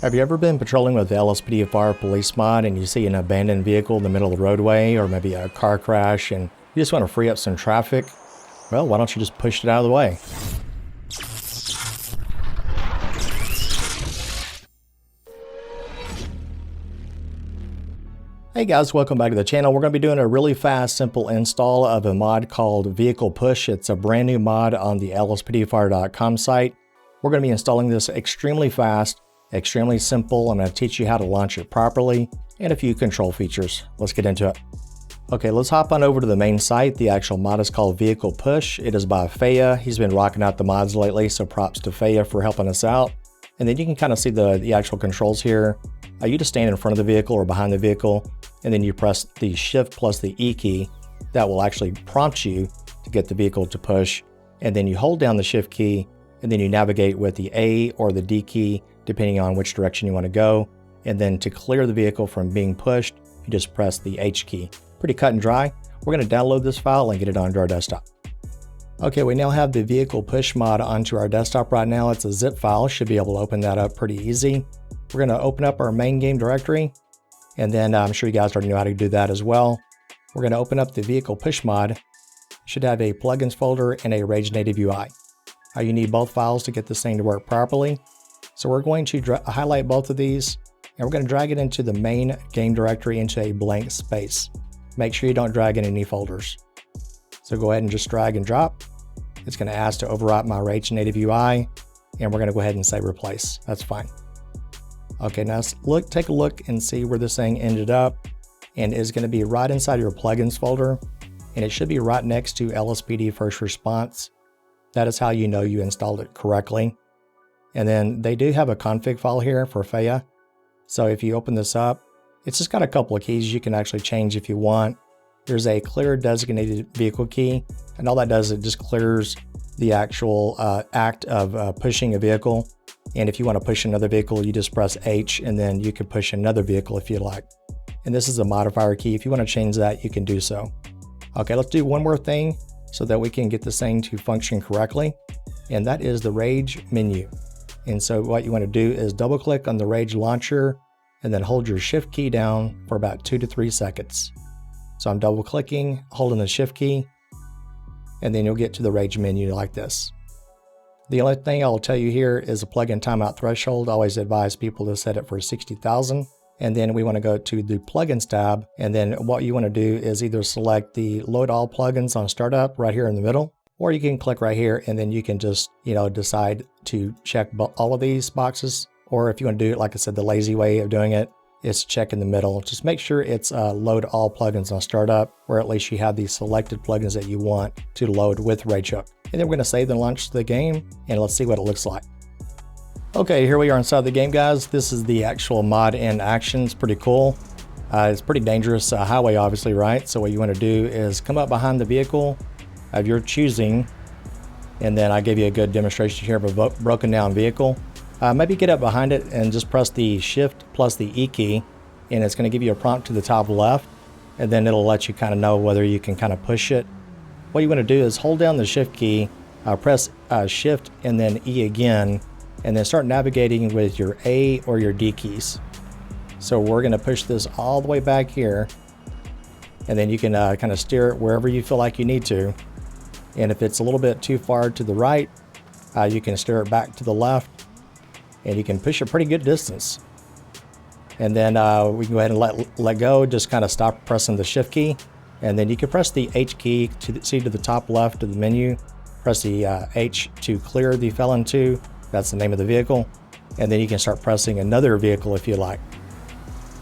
Have you ever been patrolling with the LSPDFR police mod and you see an abandoned vehicle in the middle of the roadway, or maybe a car crash, and you just want to free up some traffic? Well, why don't you just push it out of the way? Hey guys, welcome back to the channel. We're going to be doing a really fast, simple install of a mod called Vehicle Push. It's a brand new mod on the LSPDFR.com site. We're going to be installing this extremely fast, extremely simple. I'm going to teach you how to launch it properly and a few control features. Let's get into it. Okay, let's hop on over to the main site. The actual mod is called Vehicle Push. It is by Faya. He's been rocking out the mods lately, so props to Faya for helping us out. And then you can kind of see the actual controls here. You just stand in front of the vehicle or behind the vehicle, and then you press the Shift plus the E key. That will actually prompt you to get the vehicle to push. And then you hold down the Shift key, and then you navigate with the A or the D key, depending on which direction you want to go. And then to clear the vehicle from being pushed, you just press the H key. Pretty cut and dry. We're going to download this file and get it onto our desktop. Okay, we now have the Vehicle Push mod onto our desktop right now. It's a zip file. Should be able to open that up pretty easy. We're going to open up our main game directory, and then I'm sure you guys already know how to do that as well. We're going to open up the Vehicle Push mod. You should have a plugins folder and a Rage Native UI. You need both files to get this thing to work properly. So we're going to highlight both of these, and we're going to drag it into the main game directory into a blank space. Make sure you don't drag in any folders. So go ahead and just drag and drop. It's going to ask to overwrite my Rage Native UI, and we're going to go ahead and say replace. That's fine. Okay, now let's take a look and see where this thing ended up, and it's going to be right inside your plugins folder, and it should be right next to LSPD First Response. That is how you know you installed it correctly. And then they do have a config file here for Faya. So if you open this up, it's just got a couple of keys you can actually change if you want. There's a clear designated vehicle key, and all that does, it just clears the actual act of pushing a vehicle. And if you want to push another vehicle, you just press H, and then you can push another vehicle if you like. And this is a modifier key. If you want to change that, you can do so. Okay, let's do one more thing so that we can get this thing to function correctly. And that is the Rage menu. And so what you want to do is double click on the Rage launcher and then hold your Shift key down for about 2 to 3 seconds. So I'm double clicking, holding the Shift key, and then you'll get to the Rage menu like this. The only thing I'll tell you here is a plugin timeout threshold. I always advise people to set it for 60,000. And then we want to go to the plugins tab. And then what you want to do is either select the load all plugins on startup right here in the middle, or you can click right here and then you can just, decide to check all of these boxes. Or if you want to do it, like I said, the lazy way of doing it is check in the middle. Just make sure it's load all plugins on startup, or at least you have the selected plugins that you want to load with RageHook. And then we're going to save and launch the game, and let's see what it looks like. Okay, here we are inside the game, guys. This is the actual mod in action. It's pretty cool. It's pretty dangerous highway, obviously, right? So what you want to do is come up behind the vehicle of your choosing, and then I gave you a good demonstration here of a broken down vehicle. Maybe get up behind it and just press the Shift plus the E key, and it's going to give you a prompt to the top left, and then it'll let you kind of know whether you can kind of push it. What you want to do is hold down the Shift key, press Shift and then E again, and then start navigating with your A or your D keys. So we're going to push this all the way back here, and then you can kind of steer it wherever you feel like you need to. And if it's a little bit too far to the right, you can steer it back to the left, and you can push a pretty good distance. And then we can go ahead and let go, just kind of stop pressing the Shift key. And then you can press the H key to the top left of the menu. Press the H to clear the Felon 2. That's the name of the vehicle. And then you can start pressing another vehicle if you like.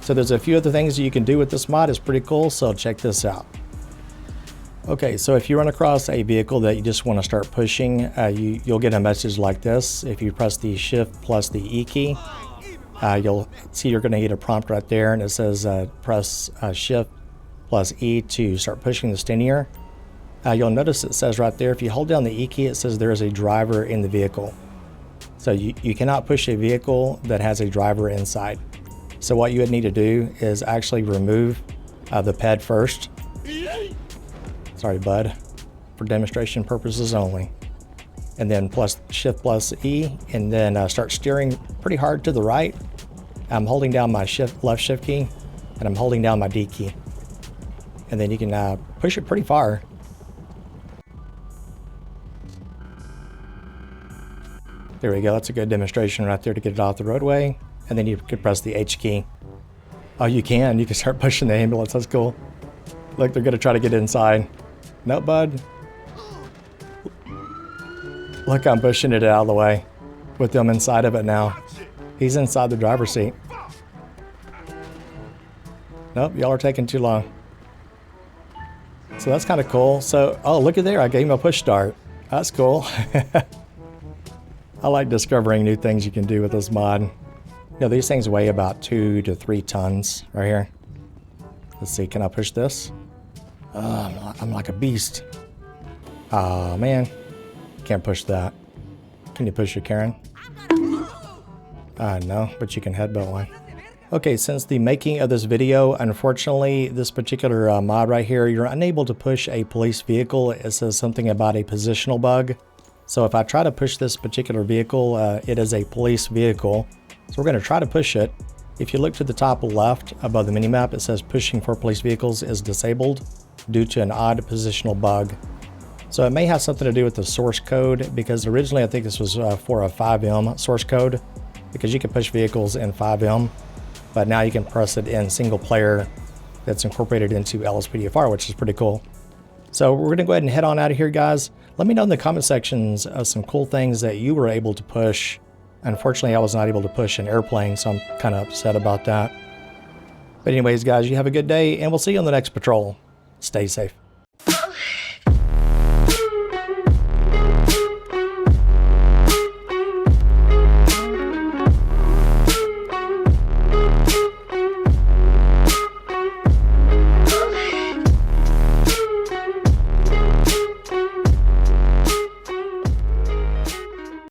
So there's a few other things you can do with this mod. It's pretty cool, so check this out. Okay, so if you run across a vehicle that you just want to start pushing, you'll get a message like this. If you press the Shift plus the E key, you'll see you're going to get a prompt right there, and it says press Shift plus E to start pushing the steer. You'll notice it says right there, if you hold down the E key, it says there is a driver in the vehicle. So you cannot push a vehicle that has a driver inside. So what you would need to do is actually remove the ped first. Sorry, bud, for demonstration purposes only. And then Shift plus E, and then start steering pretty hard to the right, I'm holding down my left shift key, and I'm holding down my D key. And then you can push it pretty far. There we go, that's a good demonstration right there to get it off the roadway. And then you could press the H key. Oh, you can start pushing the ambulance, that's cool. Look, they're gonna try to get inside. Nope, bud. Look, I'm pushing it out of the way with them inside of it now. He's inside the driver's seat. Nope, y'all are taking too long. So that's kind of cool. So, oh, look at there, I gave him a push start. That's cool. I like discovering new things you can do with this mod. You know, these things weigh about 2 to 3 tons right here. Let's see, can I push this? I'm like a beast. Oh man, can't push that. Can you push it, Karen? No, but you can headbutt one. Okay, since the making of this video, unfortunately, this particular mod right here, you're unable to push a police vehicle. It says something about a positional bug. So if I try to push this particular vehicle, it is a police vehicle. So we're going to try to push it. If you look to the top left above the minimap, it says pushing for police vehicles is disabled due to an odd positional bug. So it may have something to do with the source code, because originally I think this was for a 5M source code, because you can push vehicles in 5M, but now you can press it in single player that's incorporated into LSPDFR, which is pretty cool. So we're going to go ahead and head on out of here, guys. Let me know in the comment sections some cool things that you were able to push. Unfortunately, I was not able to push an airplane, so I'm kind of upset about that. But anyways, guys, you have a good day, and we'll see you on the next patrol. Stay safe.